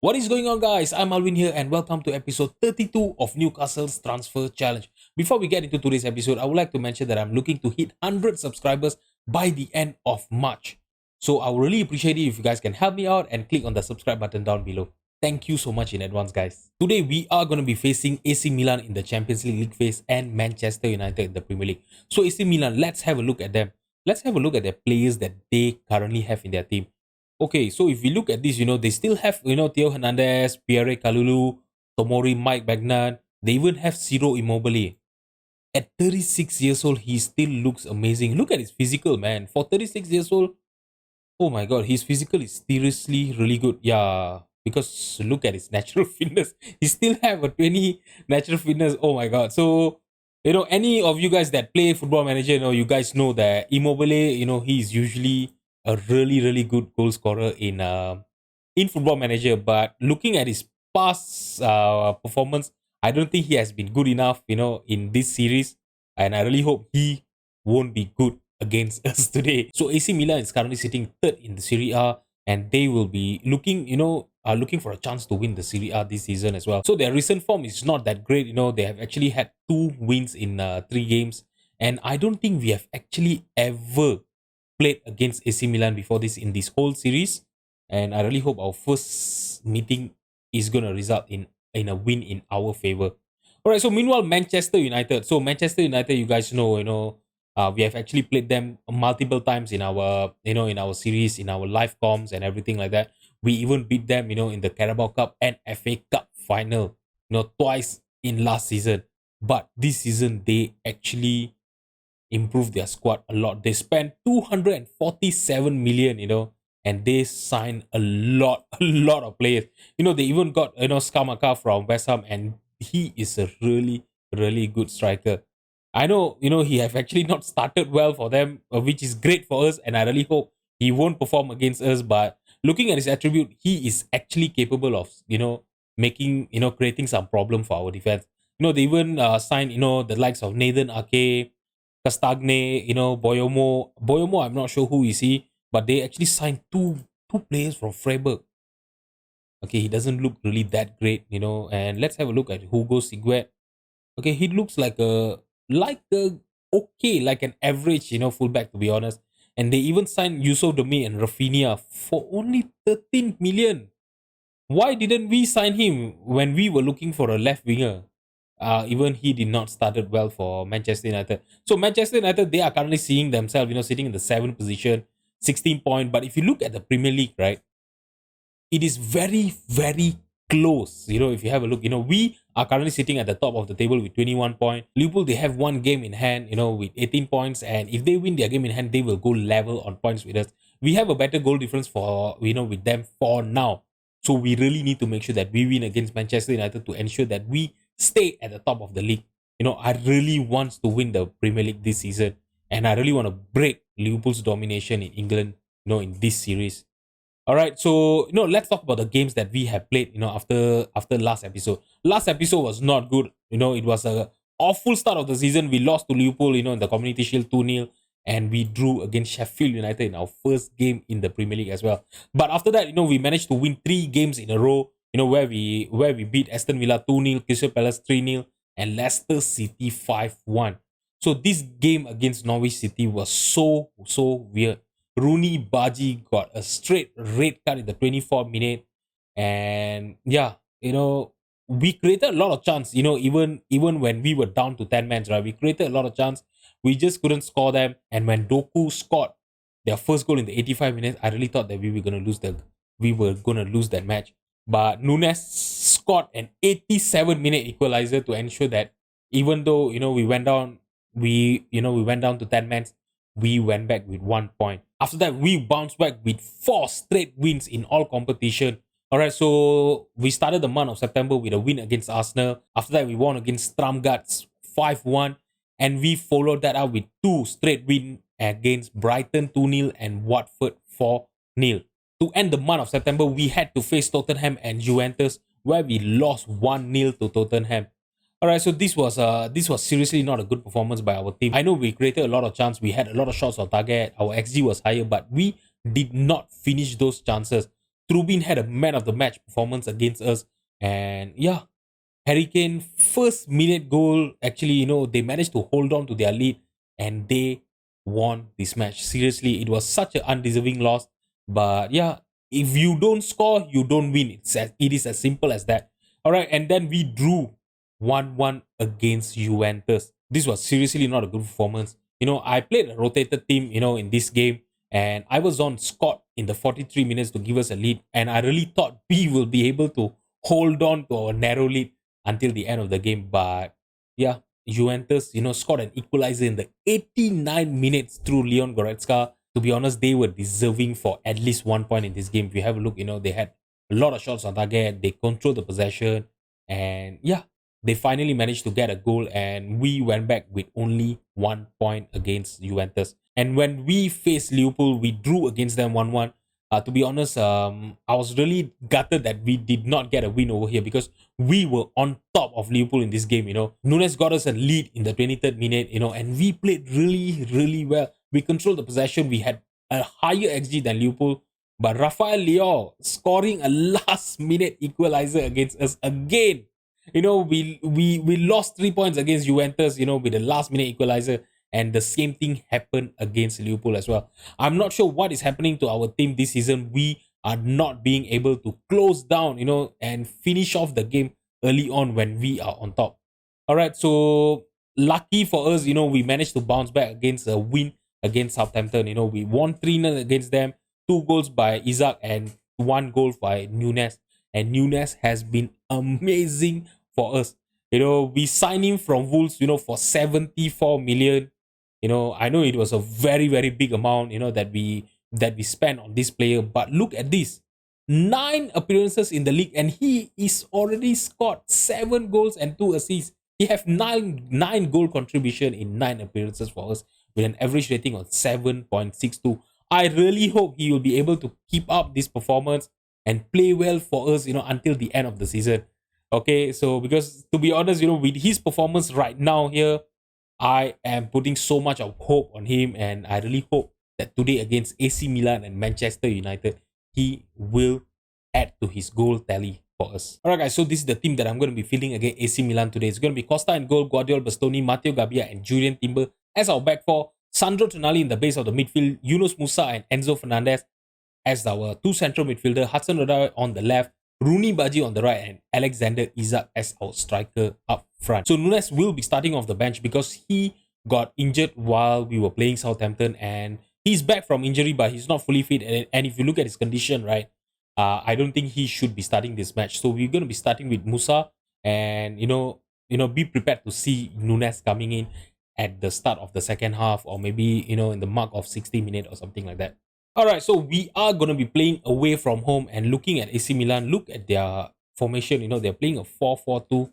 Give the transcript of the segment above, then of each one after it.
What is going on, guys? I'm Alvin here, and welcome to episode 32 of Newcastle's Transfer Challenge. Before we get into today's episode, I would like to mention that I'm looking to hit 100 subscribers by the end of March. So I would really appreciate it if you guys can help me out and click on the subscribe button down below. Thank you so much in advance, guys. Today, we are going to be facing AC Milan in the Champions League phase and Manchester United in the Premier League. So AC Milan, let's have a look at them. Let's have a look at the players that they currently have in their team. Okay, so if we look at this, they still have, Theo Hernandez, Pierre Kalulu, Tomori, Mike Bagnan. They even have SIRO Immobile. At 36 years old, he still looks amazing. Look at his physical, man. For 36 years old, oh my god, his physical is seriously really good. Yeah, because look at his natural fitness. He still have a 20 natural fitness. Oh my god. So, any of you guys that play Football Manager, you guys know that Immobile, he's usually a really, really good goal scorer in Football Manager. But looking at his past performance, I don't think he has been good enough, in this series. And I really hope he won't be good against us today. So AC Milan is currently sitting third in the Serie A, and they will be looking, are looking for a chance to win the Serie A this season as well. So their recent form is not that great. They have actually had 2 wins in 3 games, and I don't think we have actually ever played against AC Milan before this in this whole series. And I really hope our first meeting is gonna result in a win in our favor. All right. So meanwhile, Manchester United. So Manchester United, you guys know, we have actually played them multiple times in our, in our series, in our live comms and everything like that. We even beat them, in the Carabao Cup and FA Cup final, twice in last season. But this season, they actually improved their squad a lot. They spent 247 million, and they signed a lot, a lot of players. They even got, Skamaka from West Ham, and he is a really, really good striker. I know, he have actually not started well for them, which is great for us, and I really hope he won't perform against us. But looking at his attribute, he is actually capable of, making, creating some problem for our defense. They even signed, the likes of Nathan Ake, Castagne, Boyomo. Boyomo, I'm not sure who is he, but they actually signed two players from Freiburg. Okay, he doesn't look really that great, And let's have a look at Hugo Siguet. Okay, he looks like a okay, like an average, fullback to be honest. And they even signed Yusuf Demi and Rafinha for only 13 million. Why didn't we sign him when we were looking for a left winger? Even he did not started well for Manchester United. So Manchester United, they are currently seeing themselves, sitting in the 7th position, 16 point. But if you look at the Premier League, right, it is very, very close. If you have a look, we are currently sitting at the top of the table with 21 points. Liverpool, they have one game in hand, with 18 points. And if they win their game in hand, they will go level on points with us. We have a better goal difference for, with them for now. So we really need to make sure that we win against Manchester United to ensure that we stay at the top of the league. I really want to win the Premier League this season. And I really want to break Liverpool's domination in England, in this series. All right, so let's talk about the games that we have played. After last episode. Last episode was not good. It was a awful start of the season. We lost to Liverpool. In the Community Shield 2-0, and we drew against Sheffield United in our first game in the Premier League as well. But after that, we managed to win 3 games in a row. Where we beat Aston Villa 2-0, Crystal Palace 3-0, and Leicester City 5-1. So this game against Norwich City was so weird. Rooney Baji got a straight red card in the 24th minute. And yeah, we created a lot of chance, even when we were down to 10 men, right? We created a lot of chance. We just couldn't score them. And when Doku scored their first goal in the 85 minutes, I really thought that we were gonna lose that match. But Nunes scored an 87-minute equalizer to ensure that even though, we went down, we went down to 10 men, we went back with 1 point. After that, we bounced back with 4 straight wins in all competition. All right, so we started the month of September with a win against Arsenal. After that, we won against Stromgards 5-1, and we followed that up with 2 straight wins against Brighton 2-0 and Watford 4-0. To end the month of September, we had to face Tottenham and Juventus, where we lost 1-0 to Tottenham. All right, so this was seriously not a good performance by our team. I know we created a lot of chances, we had a lot of shots on target, our XG was higher, but we did not finish those chances. Trubin had a man of the match performance against us. And yeah, Harry Kane first minute goal, actually, they managed to hold on to their lead and they won this match. Seriously, it was such an undeserving loss. But yeah, if you don't score, you don't win. It is as simple as that. All right, and then we drew 1-1 against Juventus. This was seriously not a good performance. I played a rotated team, in this game, and I was on Scott in the 43 minutes to give us a lead. And I really thought we will be able to hold on to our narrow lead until the end of the game. But yeah, Juventus, scored an equalizer in the 89 minutes through Leon Goretzka. To be honest, they were deserving for at least 1 point in this game. If you have a look, they had a lot of shots on target. They controlled the possession. And yeah, they finally managed to get a goal. And we went back with only 1 point against Juventus. And when we faced Liverpool, we drew against them 1-1. To be honest, I was really gutted that we did not get a win over here because we were on top of Liverpool in this game. Nunes got us a lead in the 23rd minute, and we played really, really well. We controlled the possession. We had a higher XG than Liverpool. But Rafael Leao scoring a last minute equalizer against us again. We lost 3 points against Juventus, with the last minute equalizer. And the same thing happened against Liverpool as well. I'm not sure what is happening to our team this season. We are not being able to close down, and finish off the game early on when we are on top. All right, so lucky for us, we managed to bounce back against a win against Southampton. We won 3-0 against them, 2 goals by Isaac and 1 goal by Nunez. And Nunez has been amazing for us. We signed him from Wolves, for 74 million. I know it was a very, very big amount, that we spent on this player. But look at this. 9 appearances in the league and he is already scored 7 goals and 2 assists. He have nine goal contribution in 9 appearances for us with an average rating of 7.62. I really hope he will be able to keep up this performance and play well for us, until the end of the season. Okay, so because to be honest, with his performance right now here, I am putting so much of hope on him, and I really hope that today against AC Milan and Manchester United, he will add to his goal tally for us. Alright guys, so this is the team that I'm going to be fielding against AC Milan today. It's going to be Costa in goal, Guardiola, Bastoni, Matteo Gabbia and Julian Timber as our back four, Sandro Tonali in the base of the midfield, Yunus Musa and Enzo Fernandez as our 2 central midfielder, Hudson Odoi on the left, Rooney Baji on the right and Alexander Isak as our striker up front. So Nunes will be starting off the bench because he got injured while we were playing Southampton and he's back from injury but he's not fully fit. And if you look at his condition, right, I don't think he should be starting this match. So we're going to be starting with Musa and, be prepared to see Nunes coming in at the start of the second half or maybe, in the mark of 60 minutes or something like that. Alright, so we are going to be playing away from home and looking at AC Milan. Look at their formation. They're playing a 4-4-2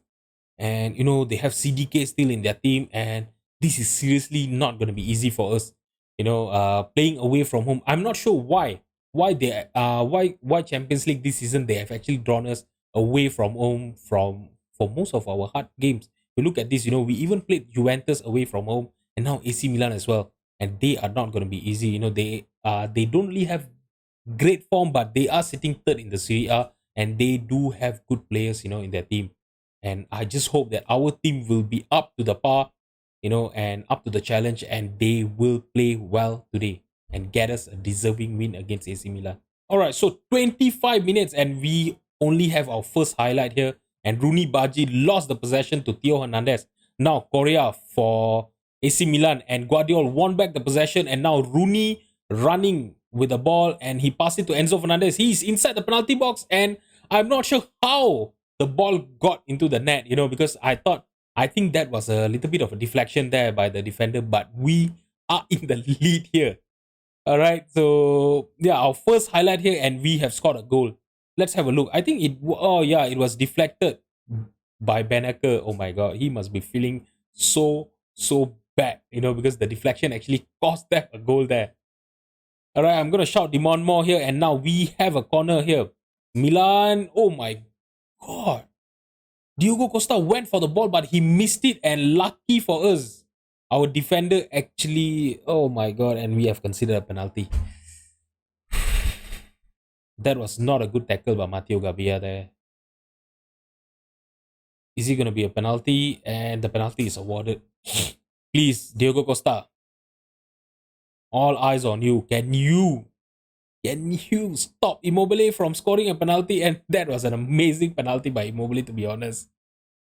and, they have CDK still in their team and this is seriously not going to be easy for us. Playing away from home. I'm not sure why Champions League this season they have actually drawn us away from home for most of our hard games. We look at this, we even played Juventus away from home and now AC Milan as well. And they are not going to be easy. They don't really have great form, but they are sitting third in the Serie A, and they do have good players, in their team. And I just hope that our team will be up to the par, and up to the challenge, and they will play well today and get us a deserving win against AC Milan. All right, so 25 minutes, and we only have our first highlight here. And Rooney Baji lost the possession to Theo Hernandez. Now Correa for AC Milan and Guardiola won back the possession and now Rooney running with the ball and he passed it to Enzo Fernandez. He's inside the penalty box and I'm not sure how the ball got into the net, because I think that was a little bit of a deflection there by the defender, but we are in the lead here. All right, so yeah, our first highlight here and we have scored a goal. Let's have a look. I think it was deflected by Benaker. Oh my God, he must be feeling so bad, because the deflection actually cost them a goal there. All right, I'm going to shout demand more here. And now we have a corner here. Milan, oh my God. Diogo Costa went for the ball, but he missed it. And lucky for us, our defender actually, oh my God. And we have considered a penalty. That was not a good tackle by Matteo Gabbia there. Is he going to be a penalty? And the penalty is awarded. Please, Diego Costa, all eyes on you. Can you stop Immobile from scoring a penalty? And that was an amazing penalty by Immobile, to be honest.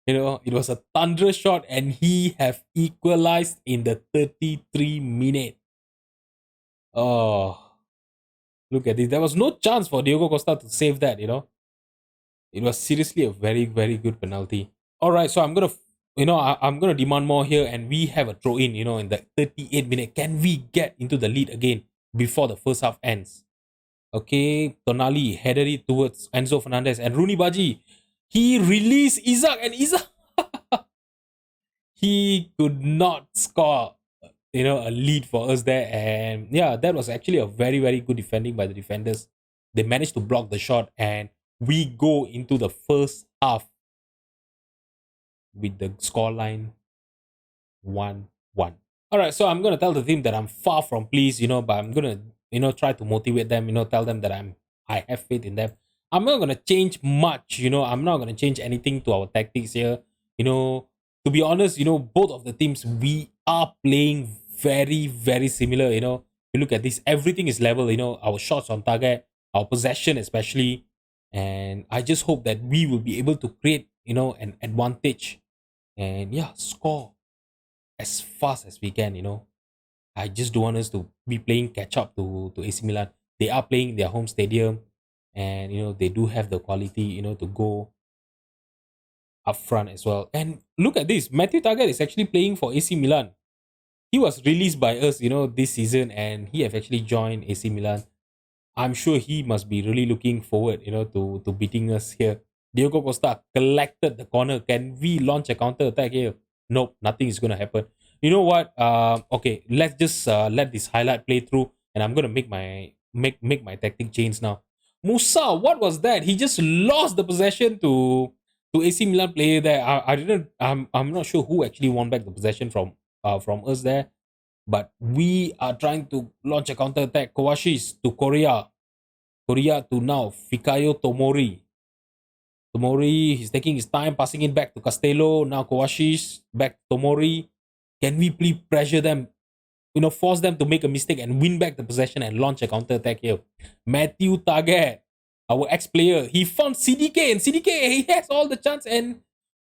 It was a thunderous shot, and he have equalized in the 33 minute. Oh, look at this. There was no chance for Diego Costa to save that. It was seriously a very, very good penalty. All right, so I'm gonna demand more here, and we have a throw in the 38 minute. Can we get into the lead again before the first half ends? Okay, Tonali headed it towards Enzo Fernandez and Rooney Baji. He released Isaac, and Isaac he could not score a lead for us there. And yeah, that was actually a very, very good defending by the defenders. They managed to block the shot, and we go into the first half with the scoreline 1-1. All right, so I'm gonna tell the team that I'm far from pleased, but I'm gonna try to motivate them, tell them that I have faith in them. I'm not gonna change much, I'm not gonna change anything to our tactics here. To be honest, both of the teams, we are playing very, very similar. You look at this, everything is level, our shots on target, our possession especially. And I just hope that we will be able to create, an advantage and yeah, score as fast as we can. I just don't want us to be playing catch up to AC Milan. They are playing their home stadium, and they do have the quality, to go up front as well. And look at this, Matthew Target is actually playing for AC Milan. He was released by us, this season, and he have actually joined AC Milan. I'm sure he must be really looking forward, to beating us here. Diego Costa collected the corner. Can we launch a counter attack here? Nope, nothing is gonna happen. You know what? Okay, let's just let this highlight play through, and I'm gonna make my tactic change now. Musa, what was that? He just lost the possession to AC Milan player there. I didn't. I'm not sure who actually won back the possession from us there, but we are trying to launch a counter attack. Kowashis to Korea. Korea to now Fikayo Tomori. Tomori, he's taking his time, passing it back to Castello. Now Kowashis, back to Tomori. Can we please pressure them? Force them to make a mistake and win back the possession and launch a counter attack here. Matthew Target, our ex-player, he found CDK, and CDK, he has all the chance, and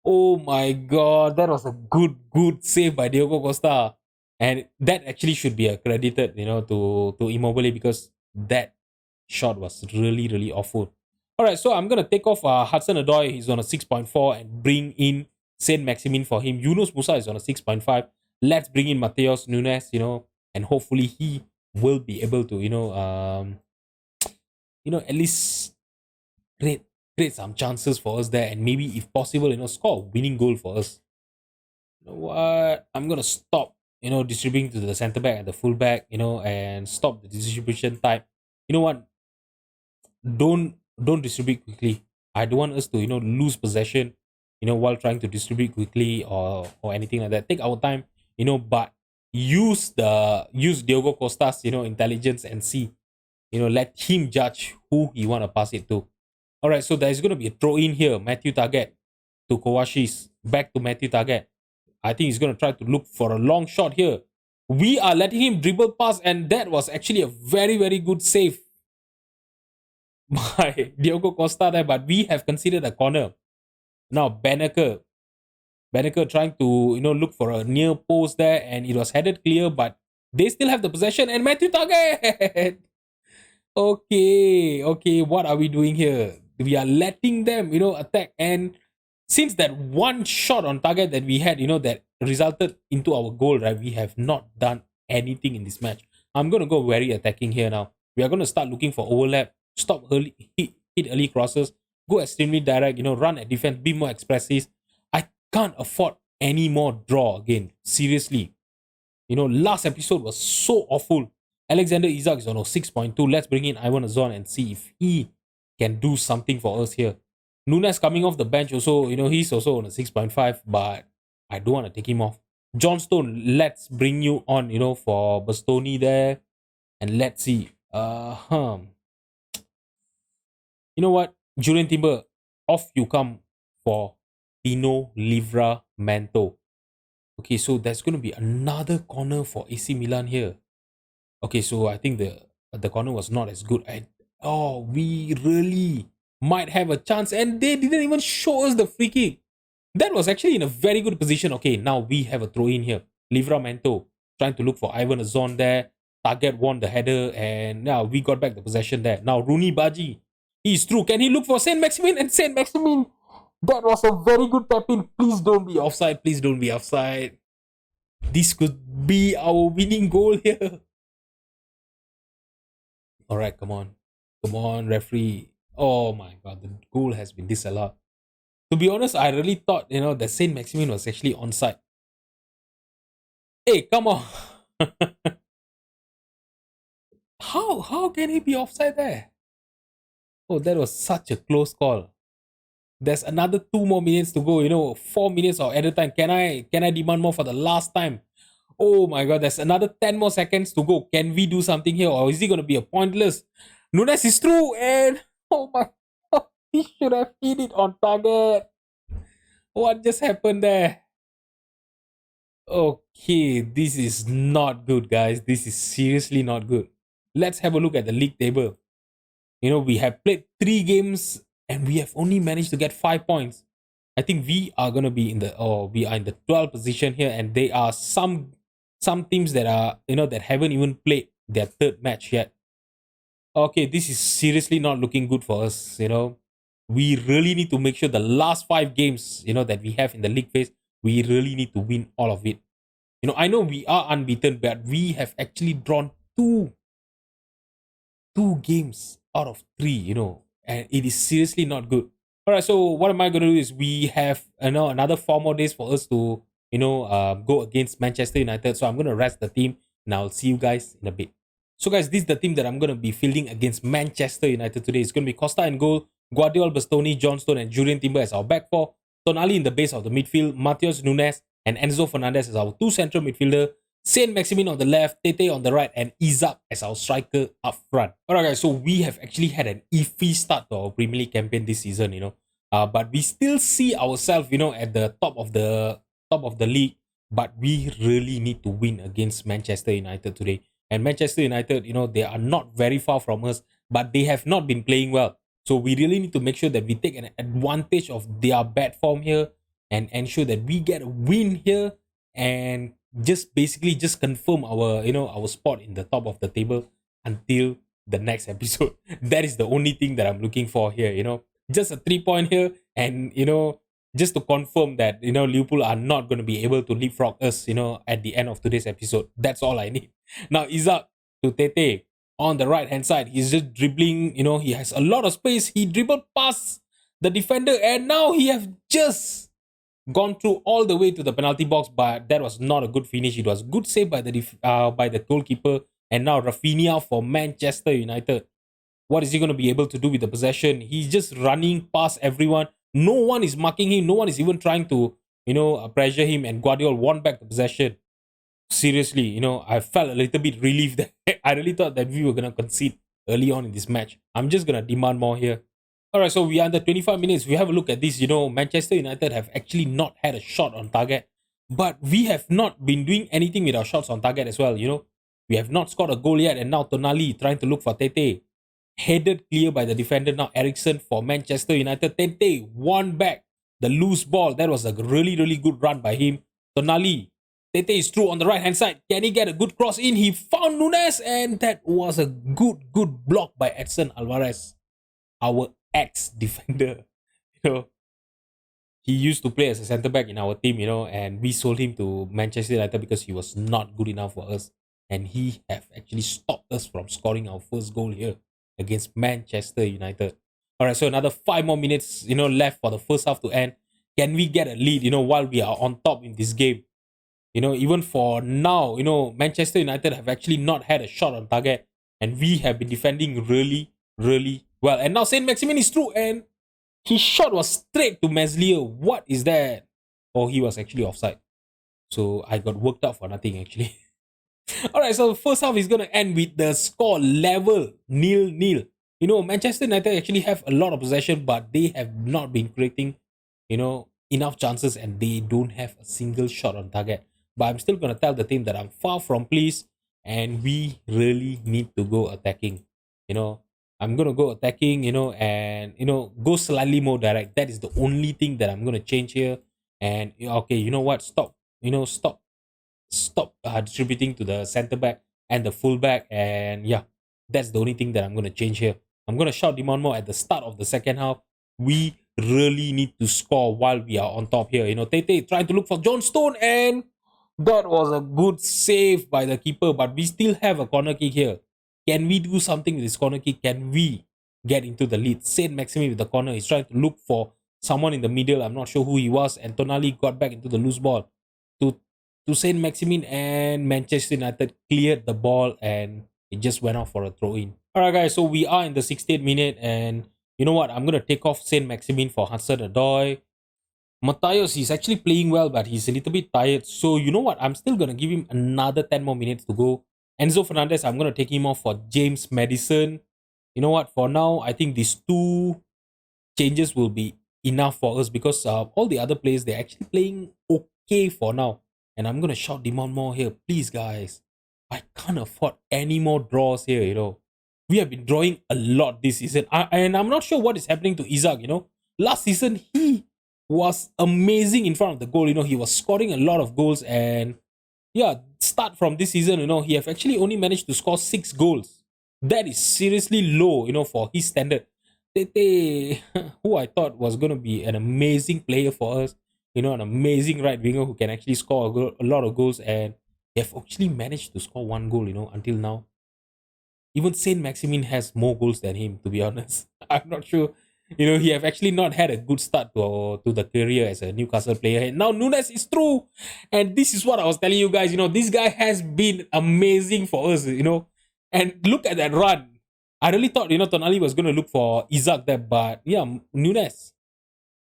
oh my god, that was a good save by Diego Costa. And that actually should be accredited, to Immobile, because that shot was really, really awful. All right, so I'm going to take off Hudson Odoi. He's on a 6.4 and bring in Saint Maximin for him. Yunus Musa is on a 6.5. Let's bring in Mateos Nunes, and hopefully he will be able to, at least create some chances for us there, and maybe, if possible, score a winning goal for us. You know what? I'm going to stop, distributing to the centre back and the full back, and stop the distribution type. You know what? Don't distribute quickly. I don't want us to lose possession, while trying to distribute quickly or anything like that. Take our time, but use Diogo Costa's intelligence and see, let him judge who he want to pass it to. All right, so there's going to be a throw in here. Matthew Target to Kowashis, back to Matthew Target. I think he's going to try to look for a long shot here. We are letting him dribble past, and that was actually a very, very good save by Diogo Costa there, but we have considered a corner. Now Banneker trying to look for a near post there, and it was headed clear, but they still have the possession, and Matthew Target. Okay, what are we doing here? We are letting them attack, and since that one shot on target that we had, that resulted into our goal, right? We have not done anything in this match. I'm gonna go very attacking here now. We are gonna start looking for overlap, stop early, hit early crosses, go extremely direct, run at defense, be more expressive. I can't afford any more draw again. Seriously. Last episode was so awful. Alexander Isak is on a 6.2. Let's bring in Ivan Azon and see if he can do something for us here. Nunes coming off the bench also, he's also on a 6.5, but I don't want to take him off. Johnstone, let's bring you on, for Bastoni there. And let's see. You know what? Julian Timber, off you come for Tino Livramento. Okay, so there's going to be another corner for AC Milan here. Okay, so I think the corner was not as good. And oh, we really might have a chance, and they didn't even show us the free kick. That was actually in a very good position. Okay, now we have a throw in here. Livramento trying to look for Ivan Azon there. Target won the header, and now we got back the possession there. Now Rooney Baji, he's through. Can he look for Saint Maximin? And Saint Maximin, that was a very good tap in. Please don't be offside. Please don't be offside. This could be our winning goal here. All right, come on, referee. Oh my god, the goal has been disallowed. To be honest, I really thought that Saint Maximin was actually onside. Hey, come on. How can he be offside there? Oh, that was such a close call. There's another 2 more minutes to go. 4 minutes of added time. Can I demand more for the last time? Oh my god, there's another 10 more seconds to go. Can we do something here, or is it gonna be a pointless? Nunes is through, and oh my god, he should have hit it on target. What just happened there? Okay, this is not good, guys. This is seriously not good. Let's have a look at the league table. We have played 3 games and we have only managed to get 5 points. I think we are gonna be we are in the 12th position here, and there are some teams that are that haven't even played their third match yet. Okay, this is seriously not looking good for us. We really need to make sure the last 5 games that we have in the league phase, we really need to win all of it. I know we are unbeaten, but we have actually drawn two games out of 3, and it is seriously not good. All right, so what am I going to do is we have another 4 more days for us to go against Manchester United. So I'm going to rest the team, and I'll see you guys in a bit. So guys, this is the team that I'm going to be fielding against Manchester United today. It's going to be Costa in goal, Guardiola, Bastoni, Johnstone, and Julian Timber as our back four. Tonali in the base of the midfield, Matheus Nunes and Enzo Fernandez as our 2 central midfielder, Saint Maximin on the left, Tete on the right, and Isak as our striker up front. Alright guys, so we have actually had an iffy start to our Premier League campaign this season, but we still see ourselves, at the top of the league. But we really need to win against Manchester United today. And Manchester United, they are not very far from us, but they have not been playing well. So we really need to make sure that we take an advantage of their bad form here and ensure that we get a win here and just confirm our spot in the top of the table until the next episode. That is the only thing that I'm looking for here. Just a 3 point here, and just to confirm that Liverpool are not going to be able to leapfrog us at the end of today's episode. That's all I need. Now Isak to Tete on the right hand side. He's just dribbling. He has a lot of space. He dribbled past the defender, and now he have just gone through all the way to the penalty box, but that was not a good finish. It was good save by the goalkeeper. And now Rafinha for Manchester United. What is he going to be able to do with the possession? He's just running past everyone. No one is marking him. No one is even trying to pressure him. And Guardiola won back the possession. Seriously, I felt a little bit relieved that I really thought that we were going to concede early on in this match. I'm just going to demand more here. Alright, so we are under 25 minutes. We have a look at this. Manchester United have actually not had a shot on target. But we have not been doing anything with our shots on target as well. We have not scored a goal yet. And now Tonali trying to look for Tete. Headed clear by the defender. Now Eriksen for Manchester United. Tete won back the loose ball. That was a really, really good run by him. Tonali. Tete is through on the right hand side. Can he get a good cross in? He found Nunes. And that was a good block by Edson Alvarez. Our ex-defender. He used to play as a centre-back in our team, and we sold him to Manchester United because he was not good enough for us. And he have actually stopped us from scoring our first goal here against Manchester United. Alright, so another 5 more minutes, left for the first half to end. Can we get a lead, while we are on top in this game? Even for now, Manchester United have actually not had a shot on target. And we have been defending really, really well. And now Saint Maximin is through, and his shot was straight to Meslier. What is that? Oh, he was actually offside. So I got worked out for nothing actually. Alright, so the first half is going to end with the score level 0-0. Manchester United actually have a lot of possession, but they have not been creating, enough chances, and they don't have a single shot on target. But I'm still gonna tell the team that I'm far from pleased, and we really need to go attacking. You know, I'm gonna go attacking, and go slightly more direct. That is the only thing that I'm gonna change here. And okay, you know what? Stop distributing to the center back and the full back. And yeah, that's the only thing that I'm going to change here. I'm going to shout Dimon more at the start of the second half. We really need to score while we are on top here. Tete trying to look for John Stone, and that was a good save by the keeper, but we still have a corner kick here. Can we do something with this corner kick? Can we get into the lead? Saint Maximin with the corner. He's trying to look for someone in the middle. I'm not sure who he was. And Tonali got back into the loose ball to Saint Maximin, and Manchester United cleared the ball and it just went off for a throw in. Alright, guys, so we are in the 68th minute, and you know what? I'm going to take off Saint Maximin for Hudson Odoi. Matthias, he's actually playing well, but he's a little bit tired. So, you know what? I'm still going to give him another 10 more minutes to go. Enzo Fernandez, I'm going to take him off for James Madison. You know what? For now, I think these two changes will be enough for us, because all the other players, they're actually playing okay for now. And I'm going to shout Demon more here. Please, guys. I can't afford any more draws here, We have been drawing a lot this season. And I'm not sure what is happening to Isaac. Last season, he was amazing in front of the goal. He was scoring a lot of goals. And yeah, start from this season, he have actually only managed to score 6 goals. That is seriously low, for his standard. Tete, who I thought was going to be an amazing player for us, an amazing right winger who can actually score a lot of goals, and they have actually managed to score 1 goal, until now. Even Saint Maximin has more goals than him, to be honest. I'm not sure. He have actually not had a good start to the career as a Newcastle player. And now Nunes is through. And this is what I was telling you guys. This guy has been amazing for us, And look at that run. I really thought, Tonali was going to look for Isaac there. But yeah, Nunes,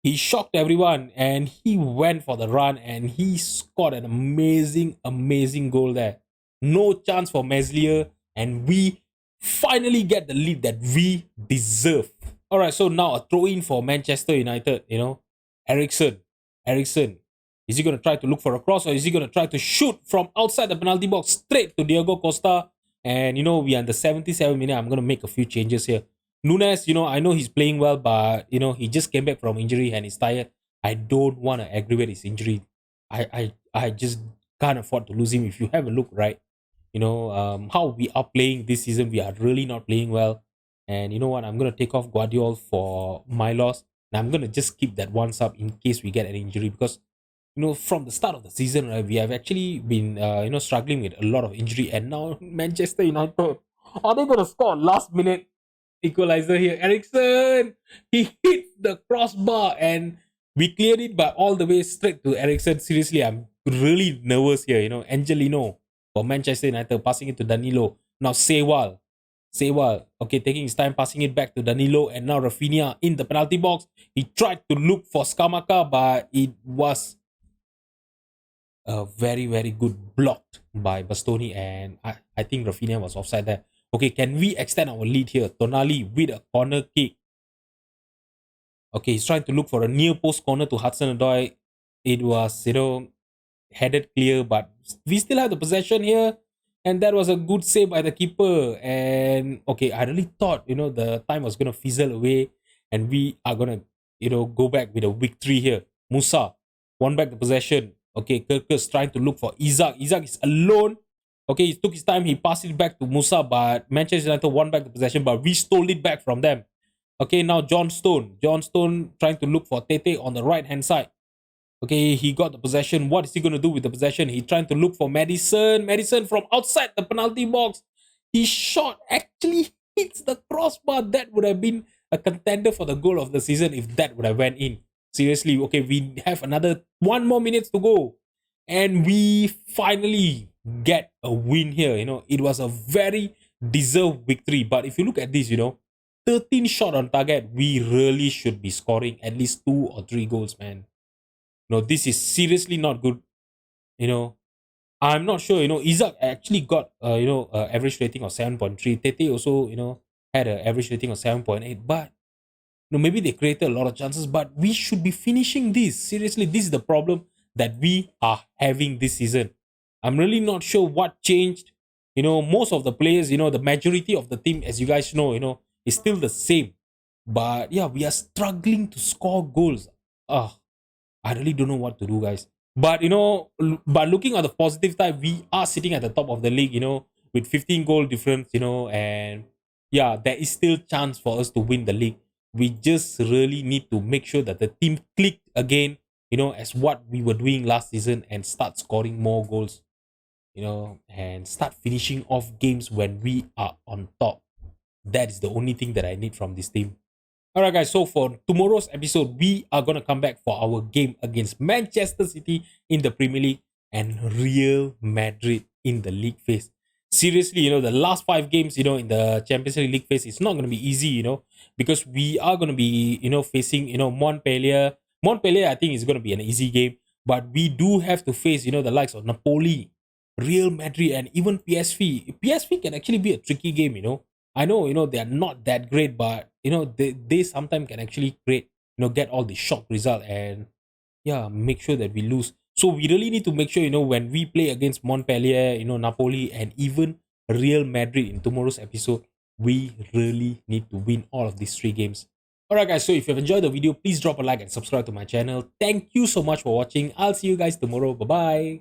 he shocked everyone. And he went for the run. And he scored an amazing, amazing goal there. No chance for Meslier. And we finally get the lead that we deserve. All right, so now a throw in for Manchester United, Ericsson. Is he going to try to look for a cross, or is he going to try to shoot from outside the penalty box straight to Diego Costa? And, we are in the 77th minute. I'm going to make a few changes here. Nunes, I know he's playing well, but, he just came back from injury and he's tired. I don't want to aggravate his injury. I just can't afford to lose him. If you have a look, right, how we are playing this season, we are really not playing well. And you know what? I'm going to take off Guardiola for my loss. And I'm going to just keep that one sub in case we get an injury. Because, from the start of the season, right, we have actually been, struggling with a lot of injury. And now Manchester United, are they going to score last minute equalizer here? Ericsson, he hit the crossbar and we cleared it, but all the way straight to Ericsson. Seriously, I'm really nervous here. Angelino for Manchester United, passing it to Danilo. Now Sewal, okay, taking his time, passing it back to Danilo, and now Rafinha in the penalty box. He tried to look for Skamaka, but it was a very, very good blocked by Bastoni, and I think Rafinha was offside there. Okay, can we extend our lead here? Tonali with a corner kick. Okay, he's trying to look for a near post corner to Hudson-Odoi. It was, headed clear, but we still have the possession here. And that was a good save by the keeper. And okay, I really thought, the time was going to fizzle away and we are going to, go back with a victory here. Musa won back the possession. Okay, Kirkus trying to look for Isaac. Isaac is alone. Okay, he took his time. He passed it back to Musa, but Manchester United won back the possession, but we stole it back from them. Okay, now John Stone. John Stone trying to look for Tete on the right-hand side. Okay, he got the possession. What is he going to do with the possession? He's trying to look for Madison. Madison from outside the penalty box. His shot actually hits the crossbar. That would have been a contender for the goal of the season if that would have went in. Seriously, okay, we have another 1 more minutes to go. And we finally get a win here. It was a very deserved victory. But if you look at this, 13 shot on target, we really should be scoring at least 2 or 3 goals, man. This is seriously not good. I'm not sure. Isaac actually got average rating of 7.3. Tete also, had an average rating of 7.8, but maybe they created a lot of chances, but we should be finishing this. Seriously, this is the problem that we are having this season. I'm really not sure what changed. Most of the players, the majority of the team, as you guys know, is still the same. But yeah, we are struggling to score goals. Ah, I really don't know what to do, guys. But but looking at the positive side, we are sitting at the top of the league, with 15 goal difference, and yeah, there is still chance for us to win the league. We just really need to make sure that the team clicked again, as what we were doing last season, and start scoring more goals, and start finishing off games when we are on top. That is the only thing that I need from this team. Alright, guys, so for tomorrow's episode, we are going to come back for our game against Manchester City in the Premier League and Real Madrid in the league phase. Seriously, the last 5 games, in the Champions League phase, it's not going to be easy, because we are going to be, facing, Montpellier. Montpellier, I think, is going to be an easy game, but we do have to face, the likes of Napoli, Real Madrid, and even PSV. PSV can actually be a tricky game. I know, they are not that great, but they sometimes can actually create, get all the shock result and yeah, make sure that we lose. So we really need to make sure, when we play against Montpellier, Napoli, and even Real Madrid in tomorrow's episode, we really need to win all of these 3 games. Alright, guys, so if you've enjoyed the video, please drop a like and subscribe to my channel. Thank you so much for watching. I'll see you guys tomorrow. Bye bye.